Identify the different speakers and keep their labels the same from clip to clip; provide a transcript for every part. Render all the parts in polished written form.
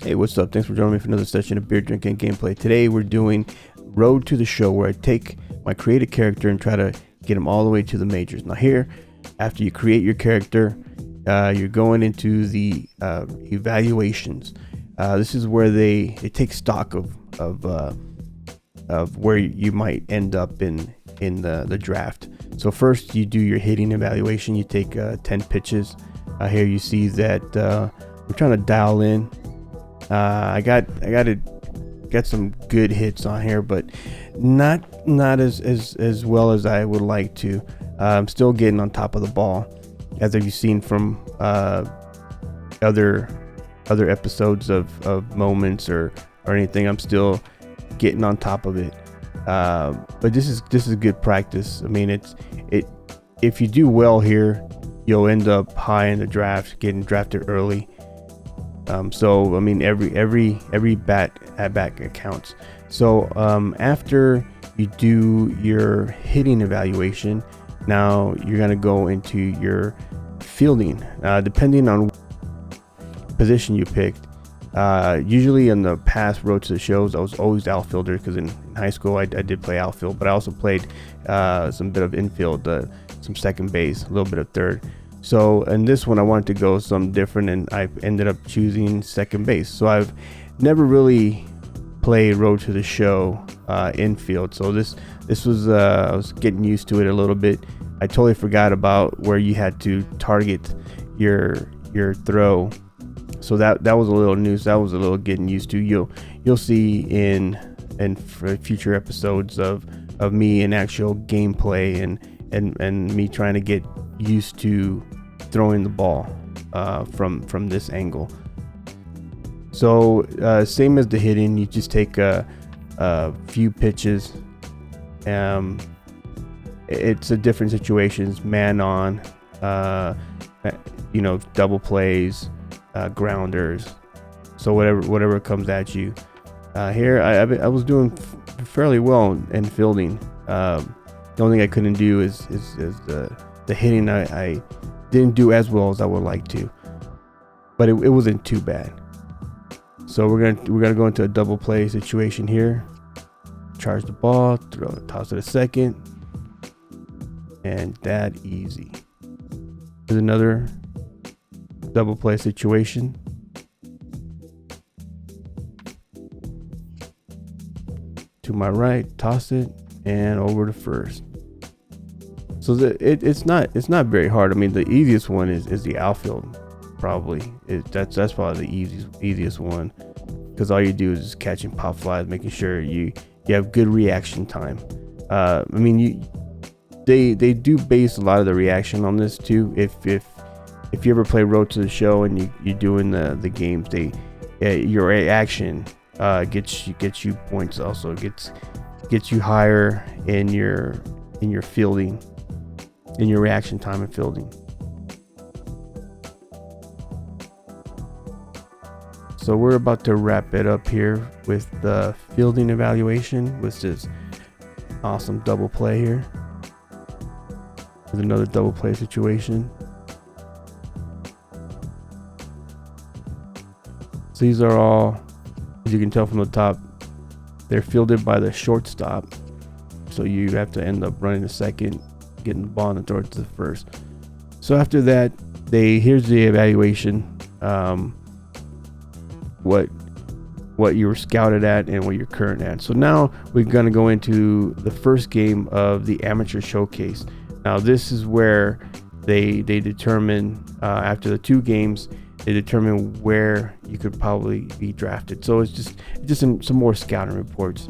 Speaker 1: Hey, what's up? Thanks for joining me for another session of beer drinking gameplay. Today we're doing Road to the Show, where I take my created character and try to get him all the way to the majors. Now here, after you create your character, you're going into the evaluations. This is where they take stock of where you might end up in the draft. So first you do your hitting evaluation. You take 10 pitches. Here you see that we're trying to dial in. I got some good hits on here, but not as well as I would like to. I'm still getting on top of the ball, as you've seen from other episodes of moments or anything. I'm still getting on top of it, but this is good practice. I mean, if you do well here, you'll end up high in the draft, getting drafted early. So I mean, every bat counts. So after you do your hitting evaluation, now you're gonna go into your fielding. Depending on position you picked. Usually in the past Road to the Shows, I was always outfielder, because in high school I did play outfield, but I also played some bit of infield, some second base, a little bit of third. So in this one I wanted to go something different, and I ended up choosing second base. So I've never really played Road to the Show infield. So this was I was getting used to it a little bit. I totally forgot about where you had to target your throw. So that was a little news. That was a little getting used to. You'll see in future episodes of me in actual gameplay and me trying to get used to throwing the ball from this angle. So same as the hitting, you just take a few pitches. It's a different situations, man on, double plays, grounders. So whatever comes at you. Here I was doing fairly well in fielding. The only thing I couldn't do is the hitting. I didn't do as well as I would like to, but it wasn't too bad. So we're gonna go into a double play situation here. Charge the ball, toss it a second, and that easy. There's another double play situation. To my right, toss it, and over to first. So it's not very hard. I mean, the easiest one is the outfield, probably. That's probably the easiest one, because all you do is just catching pop flies, making sure you have good reaction time. I mean, they do base a lot of the reaction on this too. If you ever play Road to the Show and you're doing the games, your reaction gets you points. Also gets you higher in your fielding, in your reaction time and fielding. So we're about to wrap it up here with the fielding evaluation, with this awesome double play here. There's another double play situation. So these are all, as you can tell from the top, they're fielded by the shortstop. So you have to end up running a second, getting the ball and throw it to the first. So after that, here's the evaluation. What you were scouted at and what you're current at. So now we're gonna go into the first game of the amateur showcase. Now this is where they determine, after the 2 games, they determine where you could probably be drafted. So it's just some more scouting reports.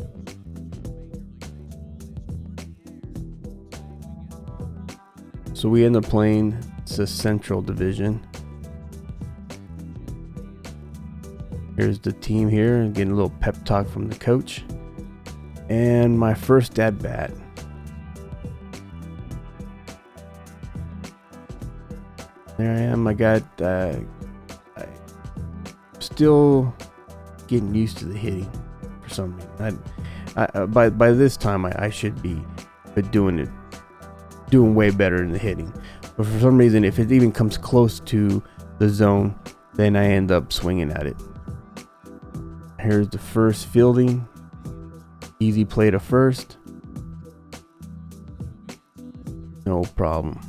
Speaker 1: So we end up playing the Central Division. Here's the team here, getting a little pep talk from the coach. And my first at bat. There I am. I got still getting used to the hitting for some reason. By this time I should be doing way better in the hitting, but for some reason, if it even comes close to the zone, then I end up swinging at it. here's the first fielding. Easy play to first. No problem.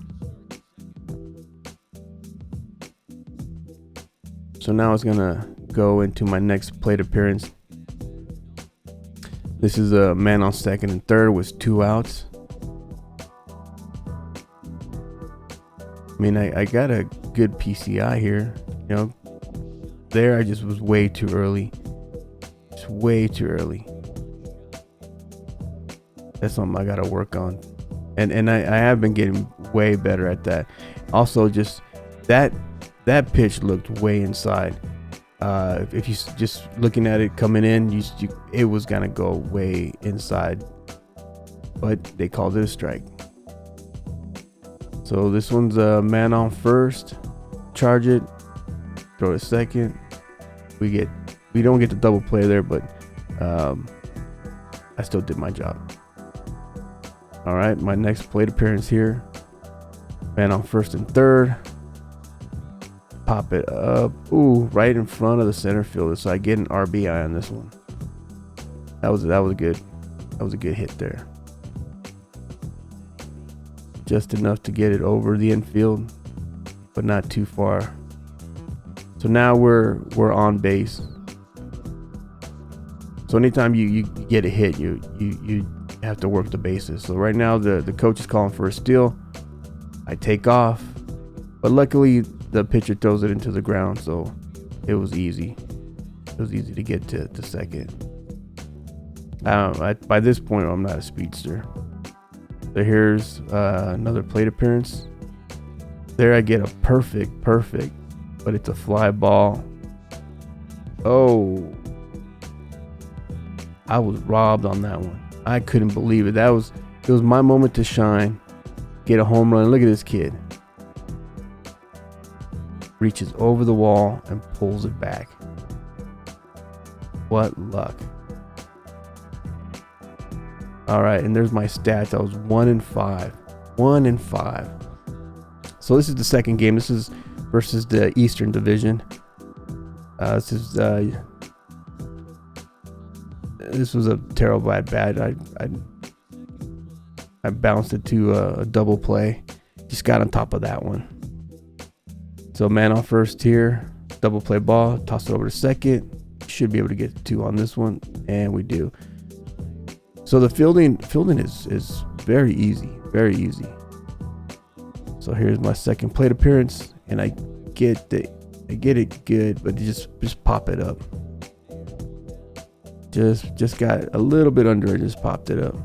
Speaker 1: So now it's gonna go into my next plate appearance. This is a man on second and third with 2 outs. I mean, I got a good PCI here. You know, there I just was way too early. Just way too early. That's something I gotta work on. And I have been getting way better at that. Also, just that pitch looked way inside. If you just looking at it coming in, it was gonna go way inside, but they called it a strike. So this one's a man on first. Charge it, throw it second. We don't get the double play there, but I still did my job. All right, my next plate appearance here. Man on first and third. Pop it up. Ooh, right in front of the center fielder. So I get an RBI on this one. That was good. That was a good hit there. Just enough to get it over the infield, but not too far. So now we're on base. So anytime you get a hit, you have to work the bases. So right now the coach is calling for a steal. I take off, but luckily the pitcher throws it into the ground, so it was easy. It was easy to get to second. By this point, I'm not a speedster. So here's another plate appearance. There I get a perfect, but it's a fly ball. Oh, I was robbed on that one. I couldn't believe it. It was my moment to shine. Get a home run. Look at this kid. Reaches over the wall and pulls it back. What luck. All right, and there's my stats. I was 1-5. 1-5. So this is the second game. This is versus the Eastern Division. This was a terrible at bat. I bounced it to a double play. Just got on top of that one. So man on first here, double play ball, toss it over to second. Should be able to get 2 on this one, and we do. So the fielding is very easy, very easy. So here's my second plate appearance, and I get it good, but just pop it up. Just got a little bit under it, just popped it up.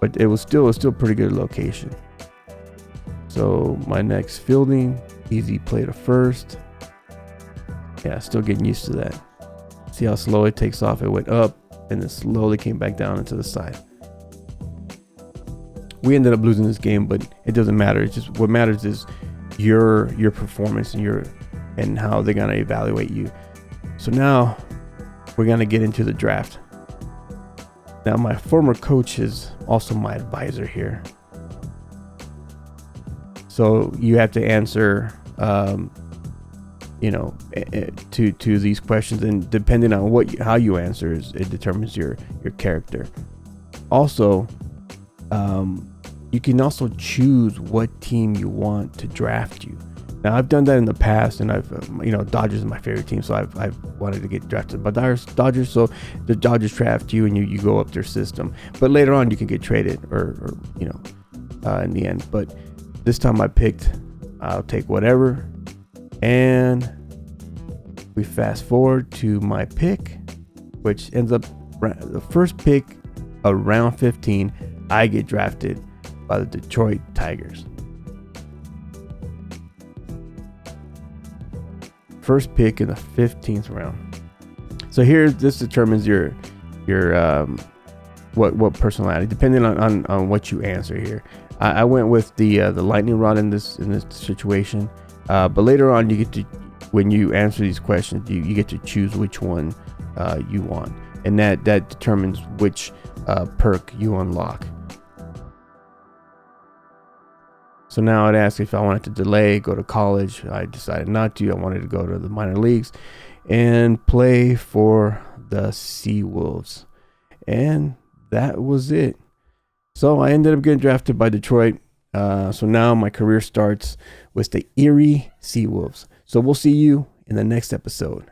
Speaker 1: But it was still pretty good location. So my next fielding, easy play to first. Yeah, still getting used to that. See how slow it takes off? It went up and then slowly came back down into the side. We ended up losing this game, but it doesn't matter. It's just what matters is your performance and how they're gonna evaluate you. So now we're gonna get into the draft. Now my former coach is also my advisor here. So you have to answer to these questions, and depending on how you answer, it determines your character. Also, you can also choose what team you want to draft you. Now I've done that in the past, and Dodgers is my favorite team, so I've wanted to get drafted by Dodgers. So the Dodgers draft you, and you go up their system. But later on, you can get traded, or in the end. But this time I'll take whatever. And we fast forward to my pick, which ends up the first pick of round 15. I get drafted by the Detroit Tigers. First pick in the 15th round. So here, this determines your what personality, depending on what you answer here. I went with the lightning rod in this situation. But later on, you get to, when you answer these questions, you get to choose which one you want, and that determines which perk you unlock. So now it asks if I wanted to delay, go to college. I decided not to. I wanted to go to the minor leagues, and play for the Seawolves. And that was it. So I ended up getting drafted by Detroit. So now my career starts with the Erie Seawolves. So we'll see you in the next episode.